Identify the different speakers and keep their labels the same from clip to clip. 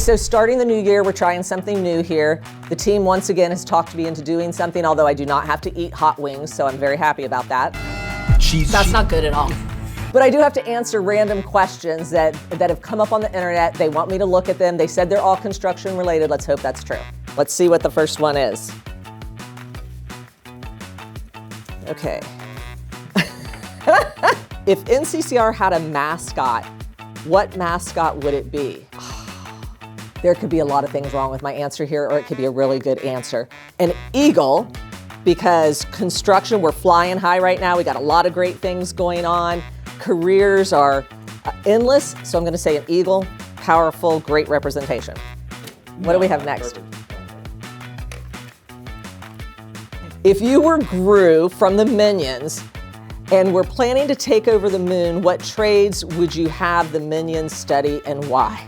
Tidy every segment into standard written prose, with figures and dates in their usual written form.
Speaker 1: so starting the new year, we're trying something new here. The team once again has talked me into doing something, although I do not have to eat hot wings, so I'm very happy about that.
Speaker 2: That's not good at all.
Speaker 1: But I do have to answer random questions that have come up on the internet. They want me to look at them. They said they're all construction related. Let's hope that's true. Let's see what the first one is. Okay. If NCCER had a mascot, what mascot would it be? There could be a lot of things wrong with my answer here, or it could be a really good answer. An eagle, because construction, we're flying high right now. We got a lot of great things going on. Careers are endless, so I'm gonna say an eagle, powerful, great representation. What do we have next? If you were Gru from the Minions and were planning to take over the moon, what trades would you have the Minions study and why?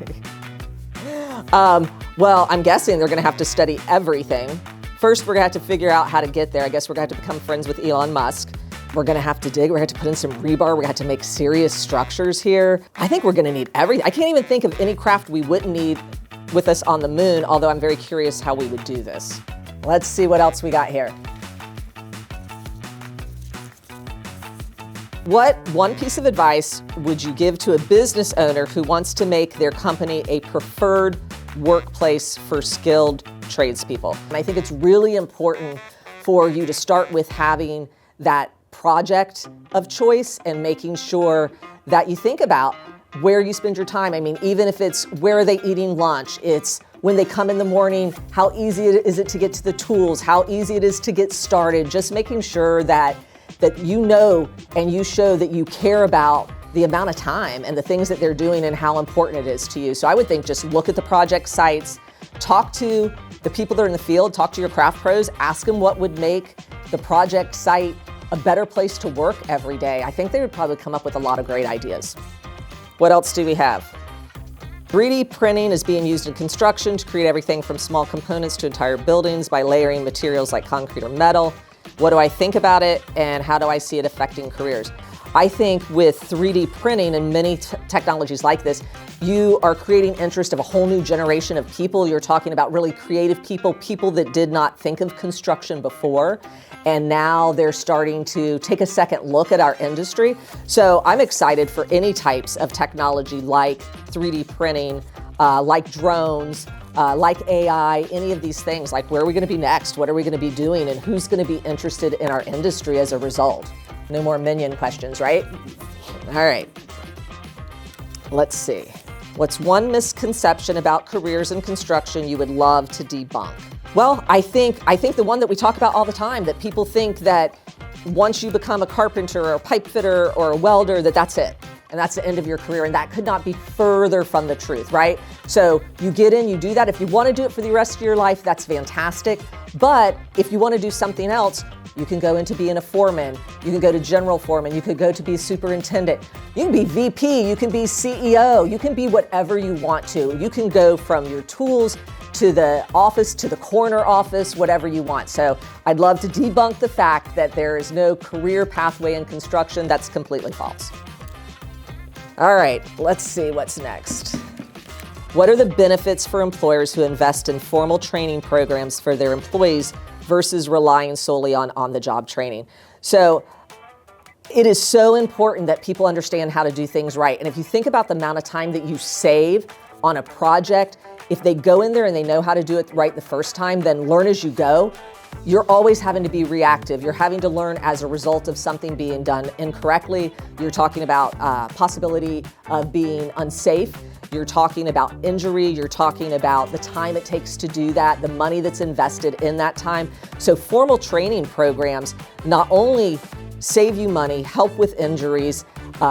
Speaker 1: Well, I'm guessing they're gonna have to study everything. First, we're gonna have to figure out how to get there. I guess we're gonna have to become friends with Elon Musk. We're gonna have to dig, we're gonna have to put in some rebar, we're gonna have to make serious structures here. I think we're gonna need everything. I can't even think of any craft we wouldn't need with us on the moon, although I'm very curious how we would do this. Let's see what else we got here. What one piece of advice would you give to a business owner who wants to make their company a preferred workplace for skilled tradespeople? And I think it's really important for you to start with having that project of choice and making sure that you think about where you spend your time. I mean, even if it's where are they eating lunch, it's when they come in the morning, how easy is it to get to the tools, how easy it is to get started, just making sure that you know and you show that you care about the amount of time and the things that they're doing and how important it is to you. So I would think just look at the project sites, talk to the people that are in the field, talk to your craft pros, ask them what would make the project site a better place to work every day. I think they would probably come up with a lot of great ideas. What else do we have? 3D printing is being used in construction to create everything from small components to entire buildings by layering materials like concrete or metal. What do I think about it and how do I see it affecting careers? I think with 3D printing and many technologies like this, you are creating interest of a whole new generation of people. You're talking about really creative people, people that did not think of construction before, and now they're starting to take a second look at our industry. So I'm excited for any types of technology like 3D printing, like drones, like AI, any of these things, like where are we gonna be next? What are we gonna be doing? And who's gonna be interested in our industry as a result? No more minion questions, right? All right, let's see. What's one misconception about careers in construction you would love to debunk? Well, I think the one that we talk about all the time, that people think that once you become a carpenter or a pipe fitter or a welder, that's it. And that's the end of your career, and that could not be further from the truth, right? So you get in, you do that. If you want to do it for the rest of your life, that's fantastic. But if you want to do something else, you can go into being a foreman, you can go to general foreman, you could go to be superintendent, you can be VP, you can be CEO, you can be whatever you want to. You can go from your tools to the office, to the corner office, whatever you want. So I'd love to debunk the fact that there is no career pathway in construction. That's completely false. All right, let's see what's next. What are the benefits for employers who invest in formal training programs for their employees versus relying solely on on-the-job training? So it is so important that people understand how to do things right. And if you think about the amount of time that you save on a project, if they go in there and they know how to do it right the first time, then learn as you go. You're always having to be reactive. You're having to learn as a result of something being done incorrectly. You're talking about possibility of being unsafe. You're talking about injury. You're talking about the time it takes to do that, the money that's invested in that time. So formal training programs not only save you money, help with injuries,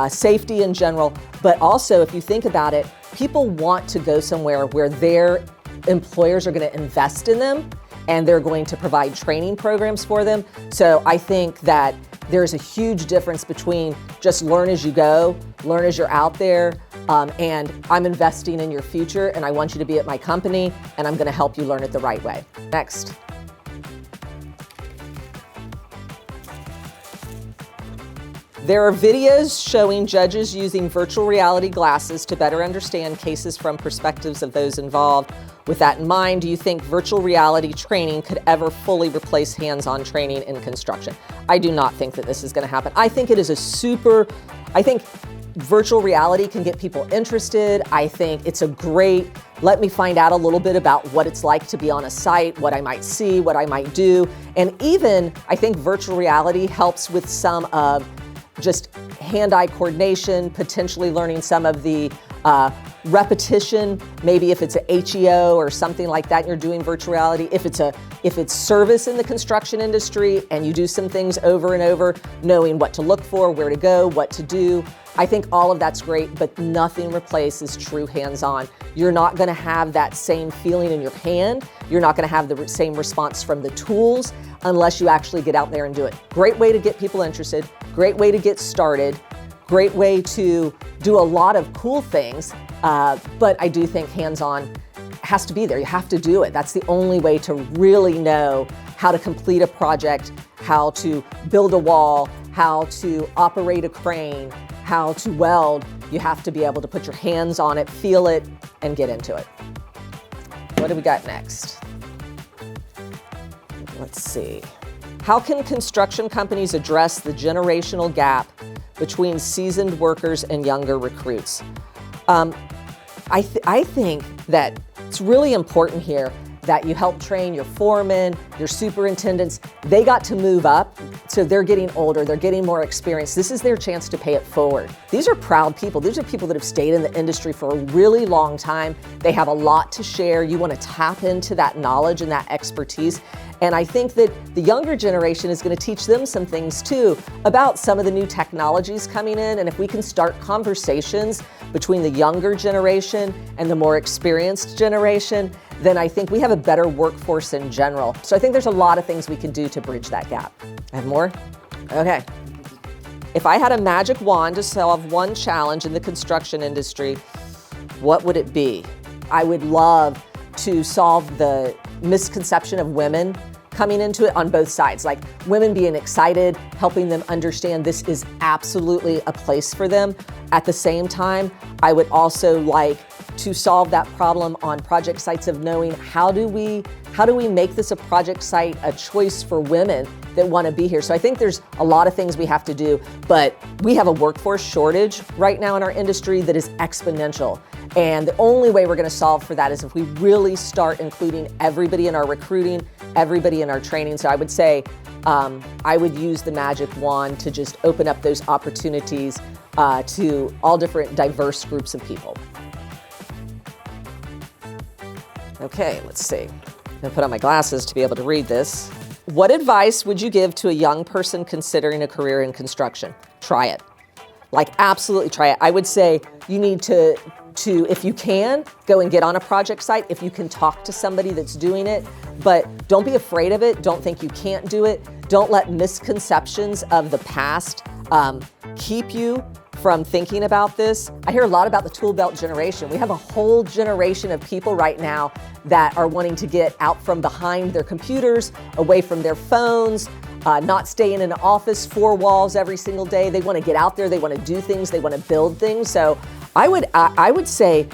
Speaker 1: safety in general, but also if you think about it, people want to go somewhere where their employers are going to invest in them and they're going to provide training programs for them. So I think that there's a huge difference between just learn as you go, learn as you're out there, and I'm investing in your future and I want you to be at my company and I'm gonna help you learn it the right way. Next. There are videos showing judges using virtual reality glasses to better understand cases from perspectives of those involved. With that in mind, do you think virtual reality training could ever fully replace hands-on training in construction? I do not think that this is going to happen. I think it is I think virtual reality can get people interested. I think it's a great, let me find out a little bit about what it's like to be on a site, what I might see, what I might do. And even, I think virtual reality helps with some of just hand-eye coordination, potentially learning some of the repetition, maybe if it's a HEO or something like that, and you're doing virtual reality. If it's service in the construction industry and you do some things over and over, knowing what to look for, where to go, what to do, I think all of that's great, but nothing replaces true hands-on. You're not gonna have that same feeling in your hand. You're not gonna have the same response from the tools unless you actually get out there and do it. Great way to get people interested, great way to get started, great way to do a lot of cool things, but I do think hands-on has to be there. You have to do it. That's the only way to really know how to complete a project, how to build a wall, how to operate a crane, how to weld. You have to be able to put your hands on it, feel it, and get into it. What do we got next? Let's see. How can construction companies address the generational gap between seasoned workers and younger recruits? I think that it's really important here that you help train your foremen, your superintendents. They got to move up, so they're getting older, they're getting more experience. This is their chance to pay it forward. These are proud people. These are people that have stayed in the industry for a really long time. They have a lot to share. You want to tap into that knowledge and that expertise. And I think that the younger generation is going to teach them some things too about some of the new technologies coming in. And if we can start conversations between the younger generation and the more experienced generation, then I think we have a better workforce in general. So I think there's a lot of things we can do to bridge that gap. I have more? Okay. If I had a magic wand to solve one challenge in the construction industry, what would it be? I would love to solve the misconception of women coming into it on both sides, like women being excited, helping them understand this is absolutely a place for them. At the same time, I would also like to solve that problem on project sites of knowing how do we make this a project site, a choice for women that want to be here. So I think there's a lot of things we have to do, but we have a workforce shortage right now in our industry that is exponential. And the only way we're going to solve for that is if we really start including everybody in our recruiting, everybody in our training. So I would say I would use the magic wand to just open up those opportunities to all different diverse groups of people. Okay, let's see. I'm gonna put on my glasses to be able to read this. What advice would you give to a young person considering a career in construction? Try it. Like, absolutely try it. I would say you need to, if you can, go and get on a project site, if you can talk to somebody that's doing it, but don't be afraid of it. Don't think you can't do it. Don't let misconceptions of the past keep you from thinking about this. I hear a lot about the tool belt generation. We have a whole generation of people right now that are wanting to get out from behind their computers, away from their phones, not stay in an office, four walls every single day. They want to get out there, they want to do things, they want to build things. So I would say,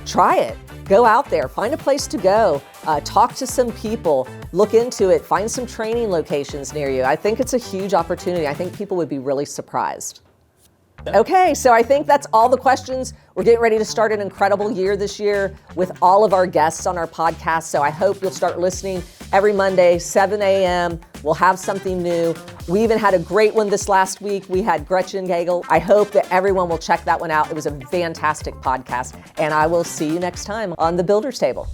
Speaker 1: try it. Go out there, find a place to go, talk to some people, look into it, find some training locations near you. I think it's a huge opportunity. I think people would be really surprised. Okay, so I think that's all the questions. We're getting ready to start an incredible year this year with all of our guests on our podcast. So I hope you'll start listening every Monday, 7 a.m. We'll have something new. We even had a great one this last week. We had Gretchen Gagel. I hope that everyone will check that one out. It was a fantastic podcast. And I will see you next time on The Builder's Table.